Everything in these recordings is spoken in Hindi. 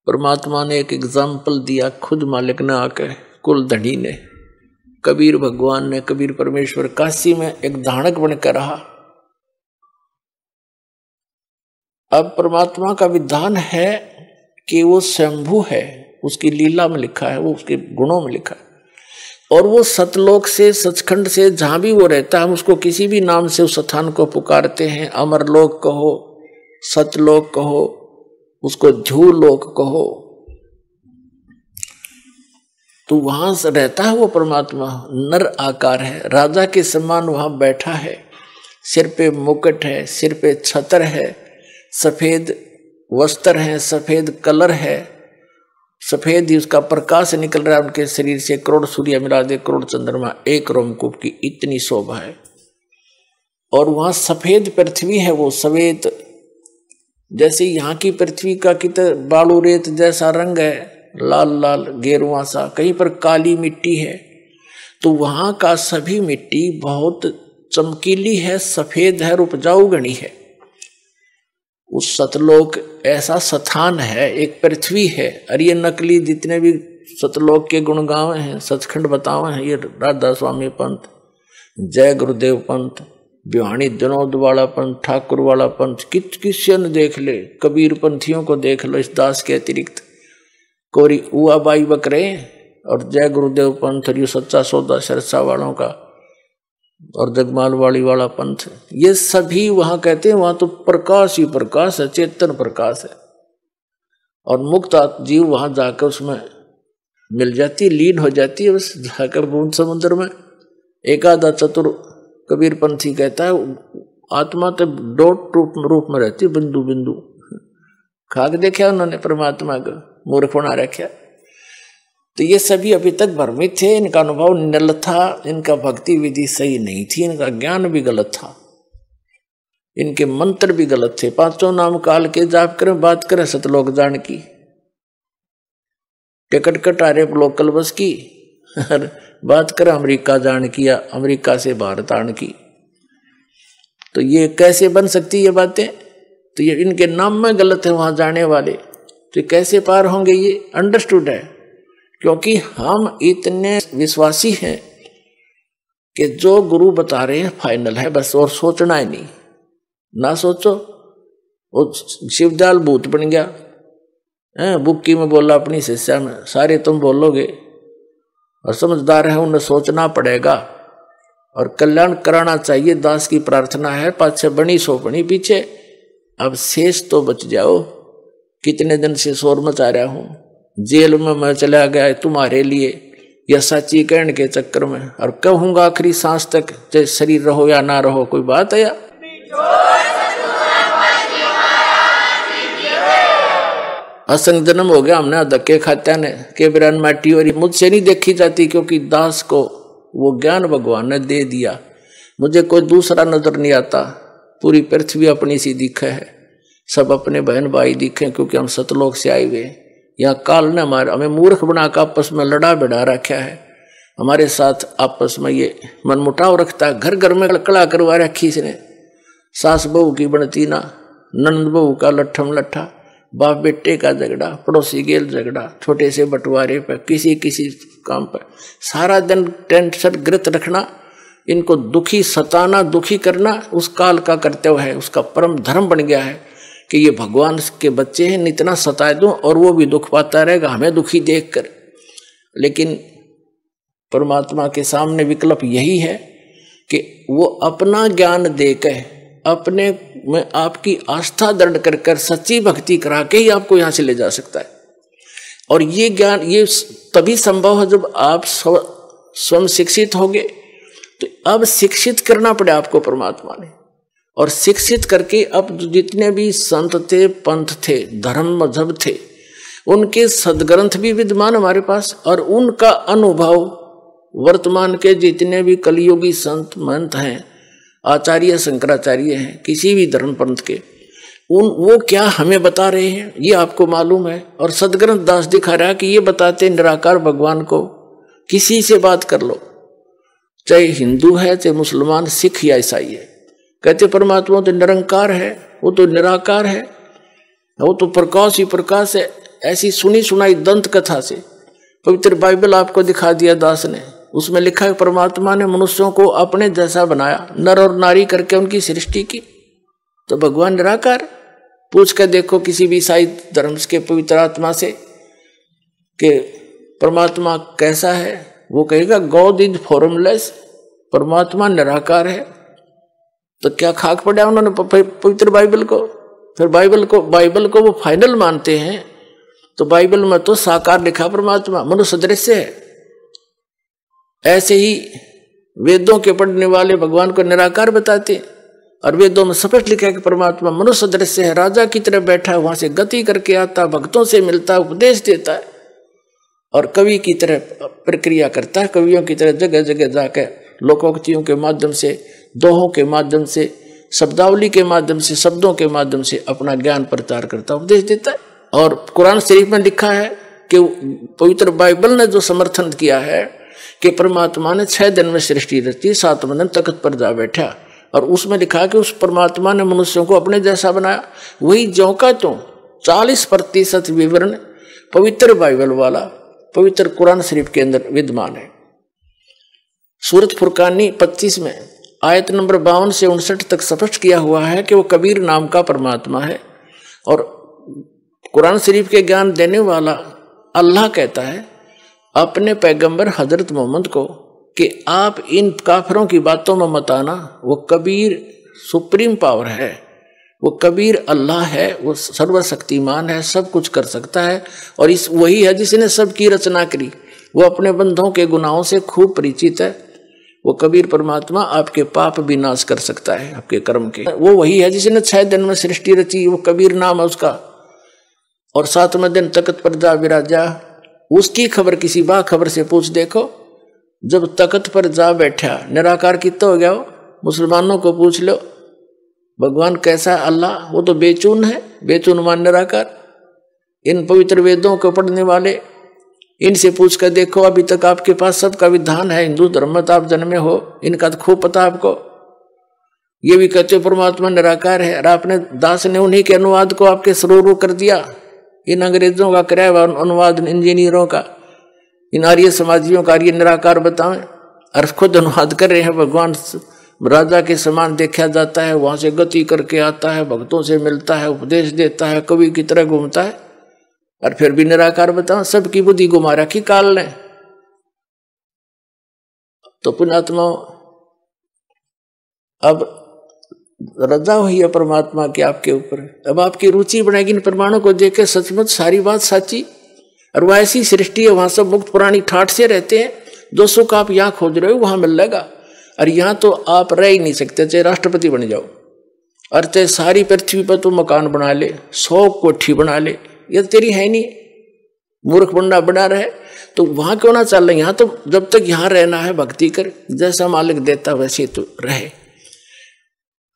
परमात्मा ने एक एग्जाम्पल दिया, खुद मालिक ने आके, कुल धनी ने, कबीर भगवान ने, कबीर परमेश्वर काशी में एक धानक बनकर रहा। अब परमात्मा का विधान है कि वो स्वयंभू है, उसकी लीला में लिखा है, वो उसके गुणों में लिखा है, और वो सतलोक से, सचखंड से, जहां भी वो रहता है, हम उसको किसी भी नाम से उस स्थान को पुकारते हैं। अमरलोक कहो, सतलोक कहो, उसको ध्यूलोक कहो, तो वहां से रहता है वो परमात्मा। नर आकार है, राजा के समान वहां बैठा है, सिर पे मुकुट है, सिर पे छत्र है, सफेद वस्त्र है, सफेद कलर है, सफेद ही उसका प्रकाश निकल रहा है उनके शरीर से। करोड़ सूर्य मिला दे, करोड़ चंद्रमा एक रोमकूप की इतनी शोभा है। और वहां सफेद पृथ्वी है, वो सफेद, जैसे यहाँ की पृथ्वी का कितना बालू रेत जैसा रंग है, लाल लाल गेरुआ सा, कहीं पर काली मिट्टी है, तो वहां का सभी मिट्टी बहुत चमकीली है, सफेद है और उपजाऊ गणी है। उस सतलोक ऐसा स्थान है, एक पृथ्वी है। और ये नकली जितने भी सतलोक के गुणगांव हैं, सचखंड बतावे हैं, ये राधा स्वामी पंथ, जय गुरुदेव पंथ, बिहानी विनोद वाला पंथ, ठाकुर वाला पंथ, किसी ने देख ले, कबीर पंथियों को देख लो, इस दास के अतिरिक्त कोरी उआ बाई बकरे, और जय गुरुदेव पंथ, और ये सच्चा सौदा सरसा वालों का, और जगमाल वाली वाला पंथ, ये सभी वहां कहते हैं वहां तो प्रकाश ही प्रकाश है, चेतन प्रकाश है। और मुक्त जीव वहां जाकर उसमें मिल जाती, लीन हो जाती है, बस जाकर बूंद समुद्र में। एकादा चतुर कबीर पंथी कहता है आत्मा तो डॉट रूप में रहती है, बिंदु बिंदु। खाक देखा उन्होंने परमात्मा को, मूर्ख बना रखा। तो ये सभी अभी तक भ्रमित थे, इनका अनुभव निल था, इनका भक्ति विधि सही नहीं थी, इनका ज्ञान भी गलत था, इनके मंत्र भी गलत थे। पांचों नाम काल के जाप करें, बात करें सतलोक जान की, टिकट कटारे लोकल बस की, बात करें अमेरिका जान की या अमेरिका से भारत आने की। तो ये कैसे बन सकती ये बातें? तो ये इनके नाम में गलत है वहां जाने वाले, तो कैसे पार होंगे? ये अंडरस्टूड है, क्योंकि हम इतने विश्वासी हैं कि जो गुरु बता रहे हैं फाइनल है बस, और सोचना ही नहीं। ना सोचो, वो शिवदयाल भूत बन गया, बुक्की में बोला अपनी शिष्या में, सारे तुम बोलोगे, और समझदार है उन्हें सोचना पड़ेगा और कल्याण कराना चाहिए। दास की प्रार्थना है, पाछे बनी सो बनी पीछे, अब शेष तो बच जाओ। कितने दिन से शोर मचा रहा हूं, जेल में मैं चला गया तुम्हारे लिए, या सच्ची कहने के चक्कर में, और कहूंगा आखिरी सांस तक, चाहे शरीर रहो या ना रहो। कोई बात है या? असंग जन्म हो गया हमने धक्के खात्या ने के बिरान माटी, और मुझसे नहीं देखी जाती, क्योंकि दास को वो ज्ञान भगवान ने दे दिया। मुझे कोई दूसरा नजर नहीं आता, पूरी पृथ्वी अपनी सी दिखे है, सब अपने बहन भाई दिखे, क्योंकि हम सतलोक से आए हुए। यहाँ काल ने हमें मूर्ख बनाकर आपस में लड़ा बिड़ा रखा है, हमारे साथ आपस में ये मनमुटाव रखता है। घर घर में कड़ा करवा रखी इसने, सास बहू की बनती ना, नंद बहू का लट्ठम लट्ठा, बाप बेटे का झगड़ा, पड़ोसी गेल झगड़ा, छोटे से बंटवारे पर, किसी किसी काम पर सारा दिन टेंशन ग्रत रखना, इनको दुखी सताना, दुखी करना उस काल का कर्तव्य है, उसका परम धर्म बन गया है कि ये भगवान के बच्चे हैं, इतना सताए दूं और वो भी दुख पाता रहेगा हमें दुखी देखकर। लेकिन परमात्मा के सामने विकल्प यही है कि वो अपना ज्ञान देकर, अपने में आपकी आस्था दृढ़ कर कर सच्ची भक्ति करा के ही आपको यहां से ले जा सकता है। और ये ज्ञान ये तभी संभव है जब आप स्वयं शिक्षित होंगे। तो अब शिक्षित करना पड़े आपको परमात्मा ने, और शिक्षित करके अब जितने भी संत थे, पंथ थे, धर्म मजहब थे, उनके सदग्रंथ भी विद्यमान हमारे पास, और उनका अनुभव वर्तमान के जितने भी कलियुगी संत महंत हैं, आचार्य शंकराचार्य हैं, किसी भी धर्म पंथ के, वो क्या हमें बता रहे हैं ये आपको मालूम है। और सदग्रंथ दास दिखा रहा है कि ये बताते निराकार भगवान को किसी से बात कर लो, चाहे हिंदू है, चाहे मुसलमान, सिख या ईसाई है, कहते परमात्मा तो निरंकार है, वो तो निराकार है, वो तो प्रकाश ही प्रकाश है। ऐसी सुनी सुनाई दंत कथा से पवित्र बाइबल आपको दिखा दिया दास ने। उसमें लिखा है परमात्मा ने मनुष्यों को अपने जैसा बनाया, नर और नारी करके उनकी सृष्टि की। तो भगवान निराकार। पूछ कर देखो किसी भी ईसाई धर्म के पवित्र आत्मा से कि परमात्मा कैसा है, वो कहेगा गॉड इज फॉर्मलेस, परमात्मा निराकार है। तो क्या खाक पड़ा उन्होंने पवित्र बाइबल को। फिर बाइबल को वो फाइनल मानते हैं। तो बाइबल में तो साकार लिखा परमात्मा, मनुष्य सदृश्य है। ऐसे ही वेदों के पढ़ने वाले भगवान को निराकार बताते हैं, और वेदों में स्पष्ट लिखा है कि परमात्मा मनुष्य सदृश्य है, राजा की तरह बैठा है, वहां से गति करके आता, भक्तों से मिलता है, उपदेश देता है, और कवि की तरह प्रक्रिया करता है। कवियों की तरह जगह जगह जाकर लोकोक्तियों के माध्यम से, दोहों के माध्यम से, शब्दावली के माध्यम से, शब्दों के माध्यम से अपना ज्ञान प्रचार करता, उपदेश देता है। और कुरान शरीफ में लिखा है कि पवित्र बाइबल ने जो समर्थन किया है कि परमात्मा ने 6 दिन में सृष्टि रची, 7वें दिन तख्त पर जा बैठा, और उसमें लिखा है कि उस परमात्मा ने मनुष्यों को अपने जैसा बनाया। वही ज्यों का त्यों 40% विवरण पवित्र बाइबल वाला पवित्र कुरान शरीफ के अंदर विद्यमान है। सूरत फुरकानी 25 में आयत नंबर 52 से 59 तक स्पष्ट किया हुआ है कि वो कबीर नाम का परमात्मा है। और कुरान शरीफ के ज्ञान देने वाला अल्लाह कहता है अपने पैगंबर हजरत मोहम्मद को कि आप इन काफिरों की बातों में मत आना, वो कबीर सुप्रीम पावर है, वो कबीर अल्लाह है, वो सर्वशक्तिमान है, सब कुछ कर सकता है, और इस वही है जिसने सबकी रचना करी, वो अपने बंधों के गुनाहों से खूब परिचित है। वो कबीर परमात्मा आपके पाप भी नाश कर सकता है, आपके कर्म के। वो वही है जिसने 6 दिन में सृष्टि रची, वो कबीर नाम है उसका। और 7वें दिन तख्त पर जा विराजा। उसकी खबर किसी बाखबर से पूछ देखो, जब तख्त पर जा बैठा निराकार कितना हो गया। वो मुसलमानों को पूछ लो भगवान कैसा है अल्लाह, वो तो बेचून है, बेचून मान निराकार। इन पवित्र वेदों को पढ़ने वाले इनसे पूछ कर देखो, अभी तक आपके पास सबका विधान है, हिंदू धर्म में आप जन्मे हो, इनका तो खूब पता आपको। ये भी कहते हो परमात्मा निराकार है, और आपने दास ने उन्हीं के अनुवाद को आपके सरोवर कर दिया। इन अंग्रेजों का कराया हुआ अनुवाद, इंजीनियरों का, इन आर्य समाजियों का आर्य निराकार बताएं, और खुद अनुवाद कर रहे हैं। भगवान राजा के समान देखा जाता है, वहां से गति करके आता है, भक्तों से मिलता है, उपदेश देता है, कवि की तरह घूमता है, और फिर भी निराकार बताओ। सबकी बुद्धि घुमा रखी काल ने। तो पुण्यात्मा अब रजा हुई है परमात्मा की आपके ऊपर। अब आपकी रुचि बढ़ेगी इन प्रमाणों को देख के, सचमुच सारी बात सच्ची, और वह ऐसी सृष्टि है, वहां सब मुक्त प्राणी ठाठ से रहते हैं। जो सुख आप यहाँ खोज रहे हो वहां मिल जाएगा, और यहाँ तो आप रह ही नहीं सकते, चाहे राष्ट्रपति बन जाओ, और चाहे सारी पृथ्वी पर तो मकान बना ले, 100 कोठी बना ले, ये तेरी है नहीं, मूर्ख बंडा बना रहे तो वहां क्यों ना चल रहे। यहाँ तो जब तक यहाँ रहना है भक्ति कर, जैसा मालिक देता वैसे तो रहे।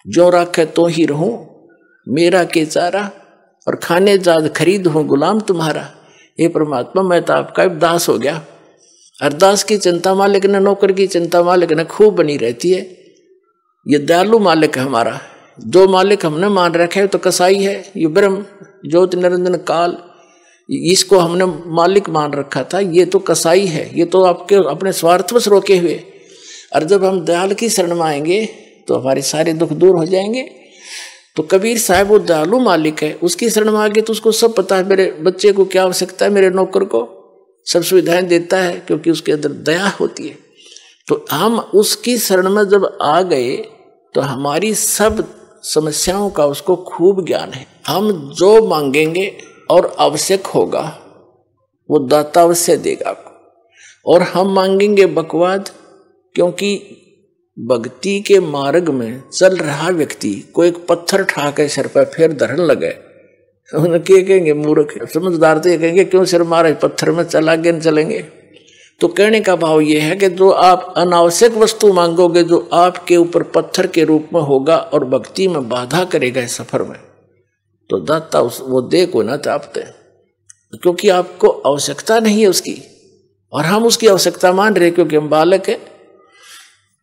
जो राखे तो ही रहूं, मेरा के चारा, और खाने जाद खरीद हूं गुलाम तुम्हारा। ये परमात्मा मैं तो आपका दास हो गया। अरदास की चिंता मालिक ने, नौकर की चिंता मालिक ने खूब बनी रहती है। ये दयालु मालिक है हमारा। जो मालिक हमने मान रखा है तो कसाई है, ये ब्रह्म ज्योति निरंजन काल, इसको हमने मालिक मान रखा था, ये तो कसाई है, ये तो आपके अपने स्वार्थवश रोके हुए। और जब हम दयाल की शरण में आएंगे तो हमारे सारे दुख दूर हो जाएंगे। तो कबीर साहब वो दयालु मालिक है, उसकी शरण में आगे तो उसको सब पता है, मेरे बच्चे को क्या आवश्यकता है, मेरे नौकर को सब सुविधाएं देता है, क्योंकि उसके अंदर दया होती है। तो हम उसकी शरण में जब आ गए तो हमारी सब समस्याओं का उसको खूब ज्ञान है। हम जो मांगेंगे और आवश्यक होगा वो दाता अवश्य देगा आपको। और हम मांगेंगे बकवाद, क्योंकि भक्ति के मार्ग में चल रहा व्यक्ति को एक पत्थर ठा के सिर पर फिर धरन लगे, उन्हें क्या कहेंगे, मूर्ख। समझदार तो ये कहेंगे क्यों सिर मारे, पत्थर में चल आगे न चलेंगे। तो कहने का भाव ये है कि जो आप अनावश्यक वस्तु मांगोगे, जो आपके ऊपर पत्थर के रूप में होगा और भक्ति में बाधा करेगा इस सफर में, तो दाता वो दे को ना चाहते, क्योंकि आपको आवश्यकता नहीं है उसकी, और हम उसकी आवश्यकता मान रहे क्योंकि हम बालक हैं।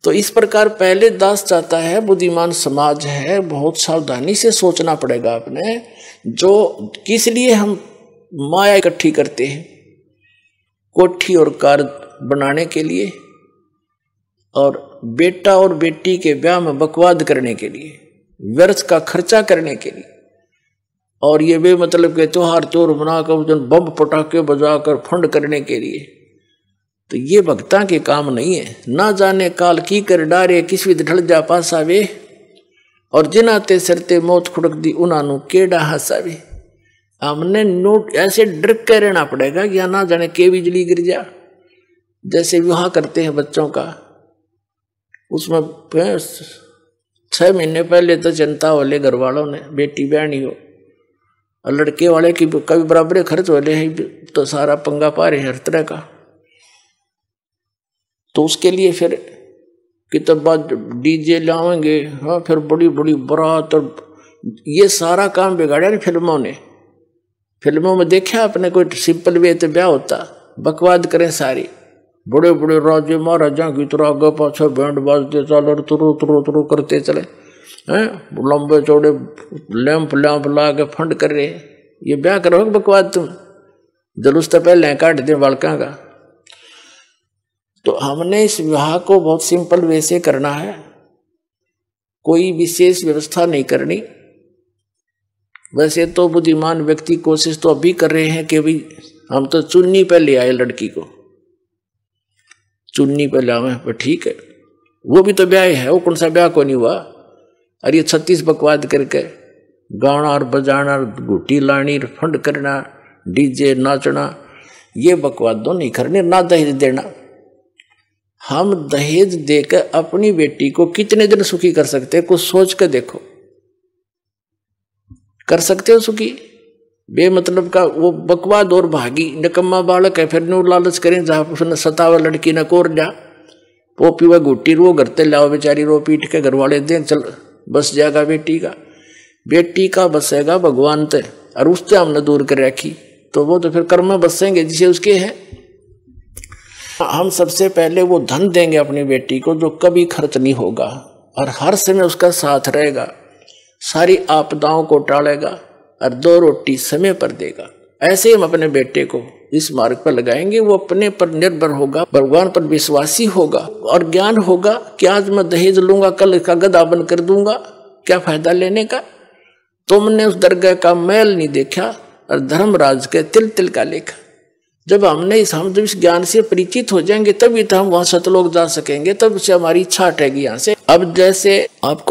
तो इस प्रकार पहले दास चाहता है, बुद्धिमान समाज है, बहुत सावधानी से सोचना पड़ेगा आपने, जो किस लिए हम माया इकट्ठी करते हैं कोठी और कार बनाने के लिए, और बेटा और बेटी के ब्याह में बकवाद करने के लिए, व्यर्थ का खर्चा करने के लिए, और ये बेमतलब के त्योहार तोड़ बनाकर बम पटाखे बजाकर फंड करने के लिए। तो ये भक्ता के काम नहीं है। ना जाने काल की कर डारे किस विध ढल जा पासावे, और जिनाते सरते मौत खुड़क दी उन्होंने केड़ा हंसावे। हमने नोट ऐसे डर के रहना पड़ेगा या ना जाने के बिजली गिर जा। जैसे विवाह करते हैं बच्चों का, उसमें 6 महीने पहले तो चिंता हो ले घर वालों ने, बेटी ब्याहनी हो, और लड़के वाले की कभी बराबर खर्च हो ले, तो सारा पंगा पा रहे हर तरह का। तो उसके लिए फिर कितना डीजे लाएंगे, हाँ, फिर बड़ी बड़ी बारात, और ये सारा काम बिगाड़ा नहीं फिल्मों ने। फिल्मों में देखा आपने कोई सिंपल वे तो ब्याह होता, बकवाद करें सारी, बड़े बड़े राजे महाराजा की तरह आगे पाछे बैंड बाजते चले, तुरु तुरु तुरु करते चले हैं, लंबे चौड़े लैंप लैंप ला के फंड कर रहे। ये ब्याह करो बकवाद, तुम जुलूस तो पहले काट दे बालका का। तो हमने इस विवाह को बहुत सिंपल वे से करना है, कोई विशेष व्यवस्था नहीं करनी। वैसे तो बुद्धिमान व्यक्ति कोशिश तो अभी कर रहे हैं कि भाई हम तो चुन्नी पे ले आए लड़की को, चुन्नी पे लावे, पर ठीक है, वो भी तो ब्याह है, वो कौन सा ब्याह को नहीं हुआ। अरे ये 36 बकवाद करके गाना और बजाना, घुटी लानी, फंड करना, डीजे नाचना, ये बकवाद तो नहीं करने। ना दहेज देना, हम दहेज देकर अपनी बेटी को कितने दिन सुखी कर सकते हैं, कुछ सोच कर देखो। कर सकते हो सुखी? बेमतलब का वो बकवाद और भागी निकम्मा बालक है, फिर नो लालच करें जहाँ उसने सतावा लड़की न कोर जा, वो पीवा घुट्टी रो करते लाओ बेचारी, रो पीट के घर वाले दें, चल बस जाएगा बेटी का बसेगा भगवान ते, और उससे हमने दूर कर रखी, तो वो तो फिर कर्म बसेंगे जिसे उसके हैं। हम सबसे पहले वो धन देंगे अपनी बेटी को जो कभी खर्च नहीं होगा, और हर समय उसका साथ रहेगा, सारी आपदाओं को टालेगा, और 2 रोटी समय पर देगा। ऐसे हम अपने बेटे को इस मार्ग पर लगाएंगे, वो अपने पर निर्भर होगा, भगवान पर विश्वासी होगा, और ज्ञान होगा कि आज मैं दहेज लूंगा, कल इसका गधा बन कर दूंगा, क्या फायदा लेने का। तुमने उस दरगाह का मैल नहीं देखा, और धर्मराज के तिल तिल का लेखा। जब हम जब इस ज्ञान से परिचित हो जाएंगे, तभी तो हम वहां सतलोक जा सकेंगे, तब से हमारी इच्छा हटेगी यहाँ से। अब जैसे आपको